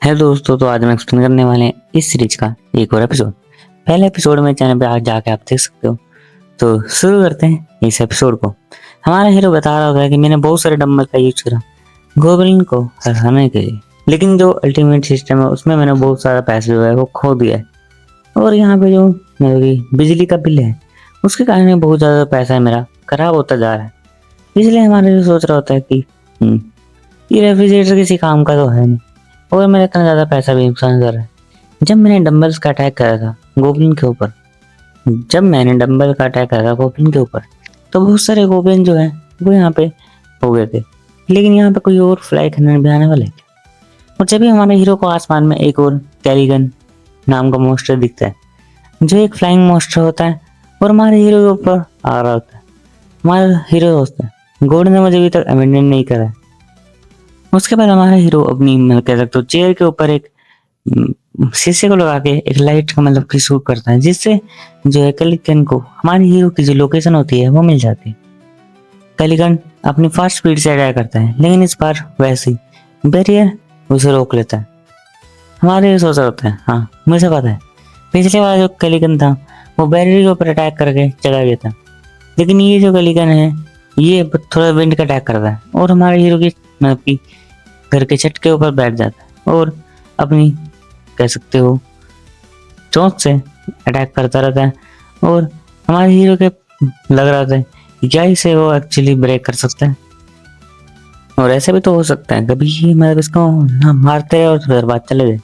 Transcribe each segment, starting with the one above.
है दोस्तों, तो आज हम एक्सप्लेन करने वाले हैं इस सीरीज का एक और एपिसोड। पहले एपिसोड में चैनल पे आज जाके आप देख सकते हो। तो शुरू करते हैं इस एपिसोड को। हमारा हीरो बता रहा होता है कि मैंने बहुत सारे डंबल का यूज करा गोब्लिन को हराने के लिए, लेकिन जो अल्टीमेट सिस्टम है उसमें मैंने बहुत सारा पैसे जो है वो खो दिया है। और यहाँ पे जो मेरी बिजली का बिल है उसके कारण बहुत ज़्यादा पैसा मेरा खराब होता जा रहा है। इसलिए हमारे सोच रहा होता है कि ये रेफ्रिजरेटर किसी काम का तो है नहीं, और मेरा इतना ज़्यादा पैसा भी नुकसान कर रहा है। जब मैंने डंबल्स का अटैक करा था गोब्लिन के ऊपर जब मैंने डंबल का अटैक करा था गोब्लिन के ऊपर, तो बहुत सारे गोब्लिन जो है वो यहाँ पे हो गए थे, लेकिन यहाँ पे कोई और फ्लाई करने भी आने वाले थे। और जब भी हमारे हीरो को आसमान में एक और कैलिगन नाम का मॉन्स्टर दिखता है, जो एक फ्लाइंग मॉन्स्टर होता है और हमारे हीरो के ऊपर आ रहा होता है। हमारा हीरो सोचता है गॉड ने मुझे अभी तक अबैंडन नहीं करा है। उसके बाद हमारा हीरो अपनी मतलब कह सकते हो चेयर के ऊपर एक शीशे को लगा के एक लाइट का मतलब की शूट करता है, जिससे जो है कैलिगन को हमारे हीरो की जो लोकेशन होती है वो मिल जाती है। कैलिगन अपनी फास्ट स्पीड से अटैक करता है, लेकिन इस बार वैसे ही बैरियर उसे रोक लेता है। हमारे हीरो सोच रहा होता है हाँ मुझे पता है, पिछले बार जो कैलिगन था वो बैरियर के ऊपर अटैक करके चला गया था, लेकिन ये जो कैलिगन है ये थोड़ा विंड का अटैक करता है और हमारे हीरो की मतलब की घर के छत के ऊपर बैठ जाता है और अपनी कह सकते हो चोंच से अटैक करता रहता है। और हमारे हीरो के लग रहा था कि क्या इसे वो एक्चुअली ब्रेक कर सकता है, और ऐसे भी तो हो सकता है कभी ही मतलब इसको ना मारते रहे और फिर बात चले जाए।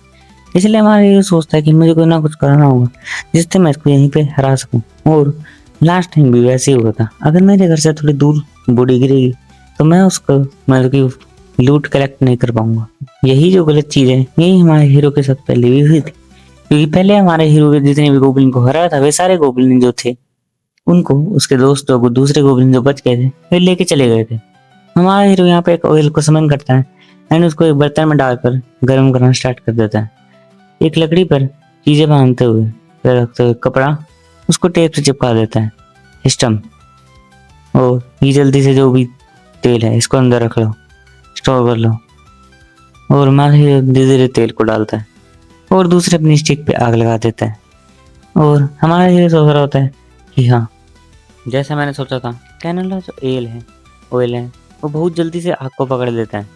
इसलिए हमारा हीरो सोचता है कि मुझे कोई ना कुछ करना होगा जिससे मैं इसको यहीं पे हरा सकूं। और लास्ट टाइम भी वैसे ही हुआ था, अगर मेरे घर से थोड़ी दूर बॉडी गिरेगी तो मैं उसको मतलब कि लूट कलेक्ट नहीं कर पाऊंगा। यही जो गलत चीज है यही हमारे हीरो के साथ पहले भी हुई थी, क्योंकि पहले हमारे हीरो के जितने भी गोब्लिन को हराया था वे सारे गोब्लिन जो थे उनको उसके दोस्तों को दूसरे गोब्लिन जो बच गए थे वे लेके चले गए थे। हमारा हीरो यहाँ पे एक ऑयल को समन करता है एंड उसको एक बर्तन में डालकर गर्म करना स्टार्ट कर देता है। एक लकड़ी पर चीजें बांधते हुए रखते हुए कपड़ा उसको टेप से चिपका देता है सिस्टम। और ये जल्दी से जो भी तेल है इसको अंदर रख लो, स्टोर कर लो। और हमारे हीरो धीरे धीरे तेल को डालता है और दूसरे अपनी स्टिक पे आग लगा देता है। और हमारा हीरो सोच रहा होता है कि हाँ जैसा मैंने सोचा था कैनोला जो ऑयल है वो बहुत जल्दी से आग को पकड़ लेता है,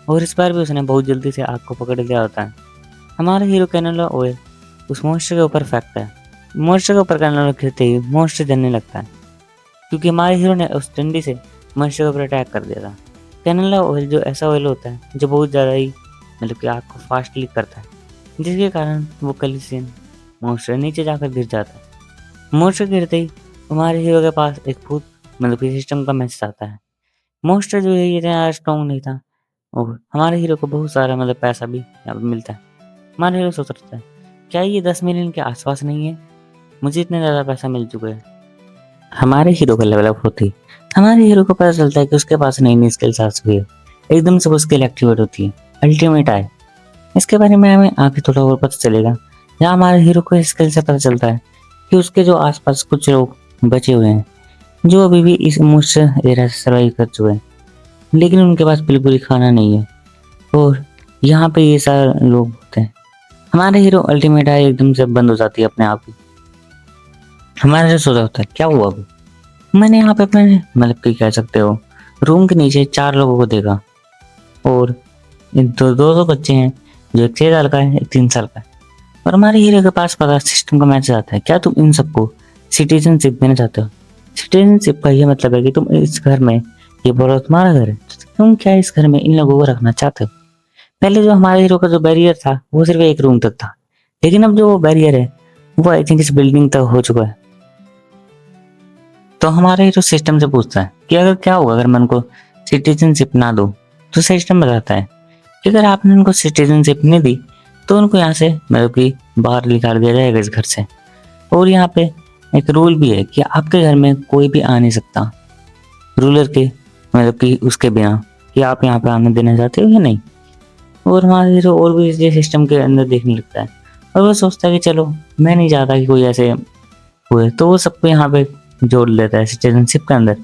और इस बार भी उसने बहुत जल्दी से आग को पकड़ लिया होता है। हमारा हीरो कैनोला ऑयल उस मॉन्स्टर के ऊपर फेंकता है। मॉन्स्टर के ऊपर कैनोला गिरते ही मॉन्स्टर जलने लगता है, क्योंकि हमारे हीरो ने उस डंडी से मॉन्स्टर के ऊपर अटैक कर दिया था। कैनोला ऑयल जो ऐसा ऑयल होता है जो बहुत ज़्यादा ही मतलब कि आग को फास्टली करता है, जिसके कारण वो कैलिसियन मॉन्स्टर नीचे जाकर गिर जाता है। मॉन्स्टर गिरते ही हमारे हीरो के पास एक भूत मतलब कि सिस्टम का मैसेज आता है। मॉन्स्टर जो है ये इतना स्ट्रॉन्ग नहीं था और हमारे हीरो को बहुत सारा मतलब पैसा भी यहाँ पे मिलता है। हमारा हीरो सोच रहा है क्या ये 10 मिलियन के आसपास नहीं है, मुझे इतना ज़्यादा पैसा मिल चुका है। हमारे हीरो का लेवल अप होती है हमारे हीरो को पता चलता है कि उसके पास नई नई स्किल्स आ चुकी है। एकदम से वो स्किल एक्टिवेट होती है अल्टीमेट आए। इसके बारे में हमें आगे थोड़ा और पता चलेगा, जहाँ हमारे हीरो को स्किल से पता चलता है कि उसके जो आसपास कुछ लोग बचे हुए हैं जो अभी भी इस मॉन्स्टर एरा से सर्वाइव कर चुके हैं, लेकिन उनके पास बिल्कुल ही खाना नहीं है और यहाँ पे ये सारे लोग होते हैं। हमारे हीरो अल्टीमेट आए एकदम से बंद हो जाती है अपने आप ही। हमारे से सोचा होता है क्या हुआ अभी। मैंने यहाँ पे अपने मतलब कि कह सकते हो रूम के नीचे 4 लोगों को देखा, और इन दो बच्चे हैं, जो एक 6 साल का है एक 3 साल का है। और हमारे हीरो के पास पता सिस्टम का मैसेज आता है क्या तुम इन सबको सिटीजनशिप देना चाहते हो। सिटीजनशिप का ये मतलब है कि तुम इस घर में, ये बोलो तुम्हारा घर है, तो तुम क्या इस घर में इन लोगों को रखना चाहते हो। पहले जो हमारे हीरो का जो बैरियर था वो सिर्फ एक रूम तक था, लेकिन अब जो वो बैरियर है वो आई थिंक इस बिल्डिंग तक हो चुका है। तो हमारे हीरो सिस्टम से पूछता है कि अगर क्या होगा अगर मैं उनको सिटीजनशिप ना दूं, तो सिस्टम बताता है कि अगर आपने उनको सिटीजनशिप नहीं दी तो उनको यहाँ से मतलब कि बाहर निकाल दिया जाएगा इस घर से। और यहाँ पे एक रूल भी है कि आपके घर में कोई भी आ नहीं सकता रूलर के मतलब कि उसके बिना, कि आप यहाँ पे आने देना चाहते हो या नहीं। और हमारा हीरो और भी इस सिस्टम के अंदर देखने लगता है और वो सोचता है कि चलो मैं नहीं चाहता कि कोई ऐसे हुए, तो वो सबको यहाँ पे जोड़ लेता है सिटीजनशिप के अंदर,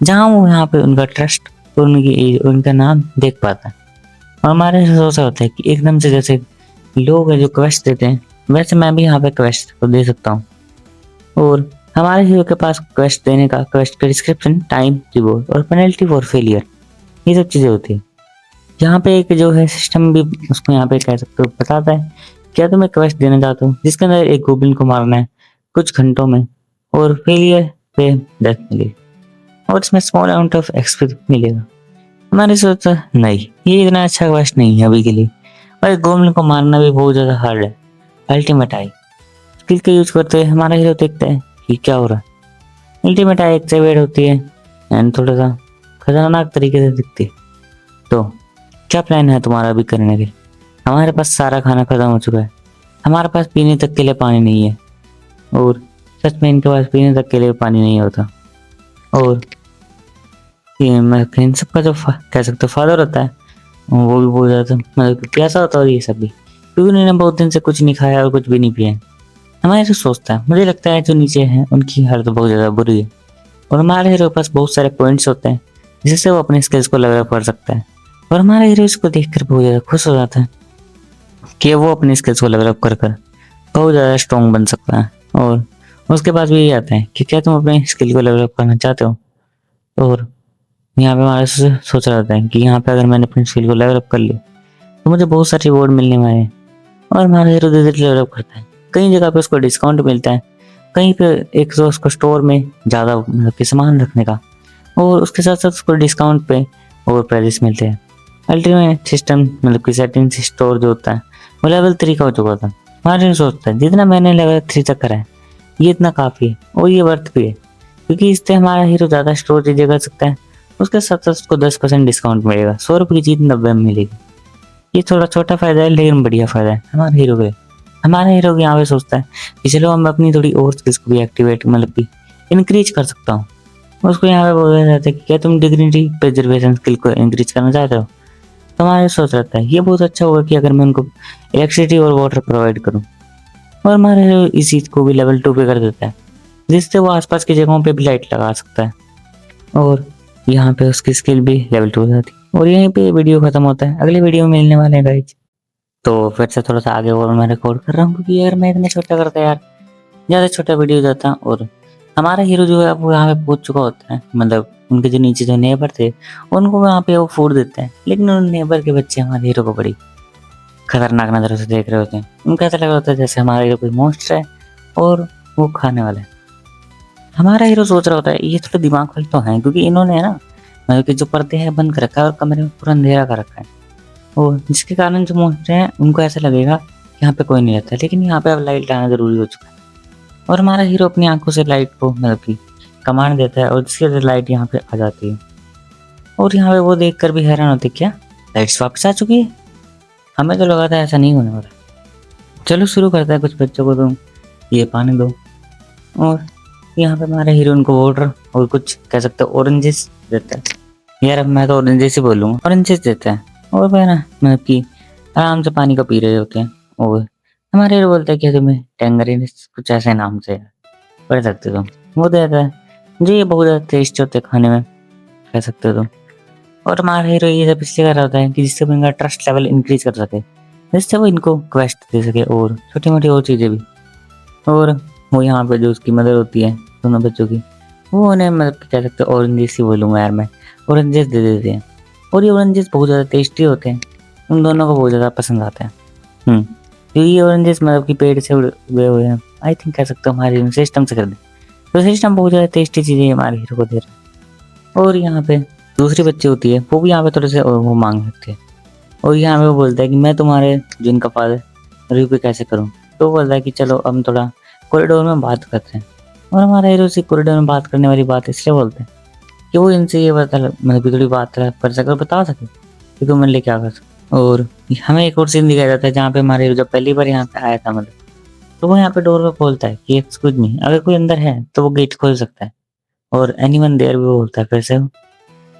जहाँ वो यहाँ पे उनका ट्रस्ट और उनकी एज और उनका नाम देख पाता है। और हमारे सोचा होता है कि एकदम से जैसे लोग हैं जो क्वेस्ट देते हैं, वैसे मैं भी यहाँ पे क्वेस्ट तो दे सकता हूँ। और हमारे हीरो के पास क्वेस्ट देने का, क्वेस्ट का डिस्क्रिप्शन, टाइम, रिवॉर्ड और पेनल्टी फॉर फेलियर, ये सब चीज़ें होती है। यहाँ पे एक जो है सिस्टम भी उसको यहाँ पे कह सकते हो बताता है, क्या तुम्हें क्वेस्ट देना चाहते हो जिसके अंदर एक गोब्लिन को मारना है कुछ घंटों में और फेलियर पे डेथ मिलेगी और इसमें स्मॉल अमाउंट ऑफ एक्सपी मिलेगा। हमारी सोचा नहीं, ये इतना अच्छा क्वेस्ट नहीं है अभी के लिए, और एक गोब्लिन को मारना भी बहुत ज़्यादा हार्ड है। अल्टीमेट आई स्किल का यूज करते हुए हमारा हीरो देखता है कि क्या हो रहा है। अल्टीमेट आई एक्टिवेट होती है एंड थोड़ा सा खतरनाक तरीके से दिखती है। तो क्या प्लान है तुम्हारा अभी करने के? हमारे पास सारा खाना खत्म हो चुका है, हमारे पास पीने तक के लिए पानी नहीं है, और सच में इनके पास पीने तक के लिए पानी नहीं होता। और ये मैं इन सबका जो कह सकते हो फादर होता है वो भी बहुत ज़्यादा मतलब प्यासा होता है, और ये सब भी क्योंकि उन्होंने बहुत दिन से कुछ नहीं खाया और कुछ भी नहीं पिया। हमारे जो सोचता है, मुझे लगता है जो नीचे हैं उनकी हालत बहुत ज़्यादा बुरी है, और हमारे हीरो के पास बहुत सारे पॉइंट्स होते हैं जिससे वो अपने स्किल्स को लेवल अप कर सकता है। और हमारा हीरो इसको देखकर बहुत ज़्यादा खुश हो जाता है कि वो अपने स्किल्स को लेवल अप कर बहुत ज़्यादा स्ट्रॉन्ग बन सकता है। और उसके पास भी यही आता है कि क्या तुम अपने स्किल को लेवल अप करना चाहते हो। और यहाँ पे हमारा सोच रहा था कि यहाँ पे अगर मैंने अपनी स्किल को लेवल अप कर लिया तो मुझे बहुत सारे रिवॉर्ड मिलने वाले हैं। और हमारा हीरो धीरे धीरे लेवल अप करता है, कई जगह पे उसको डिस्काउंट मिलता है, कहीं पे एक तो उसको स्टोर में ज़्यादा मतलब कि सामान रखने का, और उसके साथ साथ उसको डिस्काउंट पे और प्राइजेस मिलते हैं। अल्टीमेट सिस्टम मतलब कि सेटिंग स्टोर जो होता है वो लेवल 3 का हो चुका था। हमारे सोचता है जितना मैंने लेवल 3 तक करा है ये इतना काफ़ी है और ये वर्थ भी है, क्योंकि इससे हमारा हीरो ज़्यादा स्टोर चीज़ें कर सकता है। उसके साथ साथ उसको 10% डिस्काउंट मिलेगा, 100 रुपये की चीज़ 90 में मिलेगी। ये थोड़ा छोटा फायदा है लेकिन बढ़िया फायदा है हमारे हीरो के। हमारा हीरो यहाँ पे सोचता है कि चलो हम अपनी थोड़ी और स्किल्स को भी एक्टिवेट मतलब कि इंक्रीज कर सकता हूँ। उसको यहाँ पे बोला जाता है कि क्या तुम डिग्निटी प्रिजर्वेशन स्किल को इंक्रीज करना चाहते हो। तो हमारे सोच रहता है ये बहुत अच्छा होगा कि अगर मैं उनको इलेक्ट्रिसिटी और वाटर प्रोवाइड करूँ। और हमारे हीरो इस चीज़ को भी लेवल 2 पे कर देता है जिससे वो आसपास की जगहों पे भी लाइट लगा सकता है, और यहाँ पे उसकी स्किल भी लेवल 2 हो जाती है। और यहीं पे वीडियो खत्म होता है, अगले वीडियो में मिलने वाले हैं गाइज। तो फिर से थोड़ा सा आगे और मैं रिकॉर्ड कर रहा हूँ क्योंकि यार मैं इतना छोटा करता यार ज़्यादा छोटा वीडियो हो जाता। और हमारा हीरो जो है वो यहाँ पे पहुंच चुका होता है, मतलब उनके जो नीचे जो नेबर थे उनको वहाँ पे वो फूड देते हैं, लेकिन उन नेबर के बच्चे हमारे हीरो को बड़ी खतरनाक नजरों से देख रहे होते हैं। उनको ऐसा लग रहा होता है जैसे हमारा हीरो कोई मॉन्स्टर है और वो खाने वाला है। हमारा हीरो सोच रहा होता है ये थोड़ा दिमाग वाले तो हैं, क्योंकि इन्होंने ना मतलब कि जो पर्दे हैं बंद कर रखा है और कमरे में पूरा अंधेरा कर रखा है, और जिसके कारण जो मॉन्स्टर हैं उनको ऐसा लगेगा कि यहाँ पे कोई नहीं रहता, लेकिन यहाँ पे अब लाइट लाना जरूरी हो चुका है। और हमारा हीरो अपनी आंखों से लाइट को मतलब कि कमांड देता है और जिसकी वजह से लाइट यहाँ पे आ जाती है। और यहाँ पे वो देखकर भी हैरान होते क्या लाइट्स वापस आ चुकी है, हमें तो लगा था ऐसा नहीं होने वाला। चलो शुरू करता है, कुछ बच्चों को तुम ये पानी दो। और यहाँ पे हमारे हीरो उनको वाटर और कुछ कह सकते हो ऑरेंजेस देता है। यार अब मैं तो ऑरेंजेस ही बोलूँगा, ऑरेंजेस देता है। और वह ना मतलब कि आराम से पानी को पी रहे होते हैं। और हमारे हीरो बोलता है कि तुम्हें टैंगरीन कुछ ऐसे नाम से पढ़ सकते हो तुम, वो देता है जी, ये बहुत ज़्यादा टेस्ट होते हैं खाने में कह सकते हो तुम। और हमारा हीरो ये सब इसलिए कर रहा होता है कि जिससे वो इनका ट्रस्ट लेवल इंक्रीज कर सके, जिससे वो इनको क्वेस्ट दे सके और छोटी मोटी और चीज़ें भी। और वो यहाँ पे जो उसकी मदर होती है दोनों बच्चों की, वो उन्हें मतलब कह सकते हो ऑरेंजेस ही बोलूँगा यार मैं, ऑरेंजेस दे देते हैं। और ये ऑरेंजेस बहुत ज़्यादा टेस्टी होते हैं, उन दोनों को बहुत ज़्यादा पसंद आता है। क्योंकि ये ऑरेंजेस मतलब कि पेड़ से उगे हुए हैं, आई थिंक कह सकते हो हमारे सिस्टम से कर दे, तो सिस्टम बहुत ज़्यादा टेस्टी चीज़ें हमारे हीरो को दे रहा है। और यहाँ पे दूसरी बच्ची होती है वो भी यहाँ पे थोड़े से और वो मांग सकते हैं, और यहाँ पे वो बोलता है कि मैं तुम्हारे जिनका फादर रिव्यू पे कैसे करूँ। तो वो बोलता है कि चलो हम थोड़ा कॉरिडोर में बात करते हैं। और हमारा हीरो से कॉरिडोर में बात करने वाली बात इसलिए बोलते हैं कि वो इनसे ये बता मतलब थोड़ी बात कर सके और बता सके कि तुम मेरे लिए क्या कर सकते। और हमें एक और सीन दिखाया जाता है जहाँ पे हमारे हीरो जब पहली बार यहाँ पे आया था मतलब, तो वो यहाँ पे डोर पे खोलता है कि एक्सक्यूज मी, अगर कोई अंदर है तो वो गेट खोल सकता है, और एनीवन देयर भी बोलता है फिर से।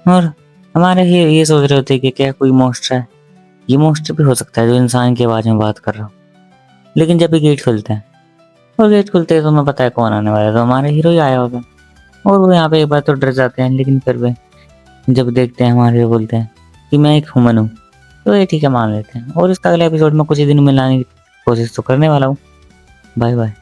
और हमारे ये सोच रहे होते हैं कि क्या कोई मॉन्स्टर है, ये मॉन्स्टर भी हो सकता है जो इंसान की आवाज़ में बात कर रहा हो। लेकिन जब भी गेट खुलता है और गेट खुलते हैं तो हमें पता है कौन आने वाला है, तो हमारे हीरो ही आया होगा। और वो यहाँ पे एक बार तो डर जाते हैं, लेकिन फिर भी जब देखते हैं हमारे बोलते हैं कि मैं एक ह्यूमन हूँ तो ये ठीक है मान लेते हैं, और इसका अगले एपिसोड में कुछ ही दिन में लाने की कोशिश तो करने वाला हूँ। Bye bye.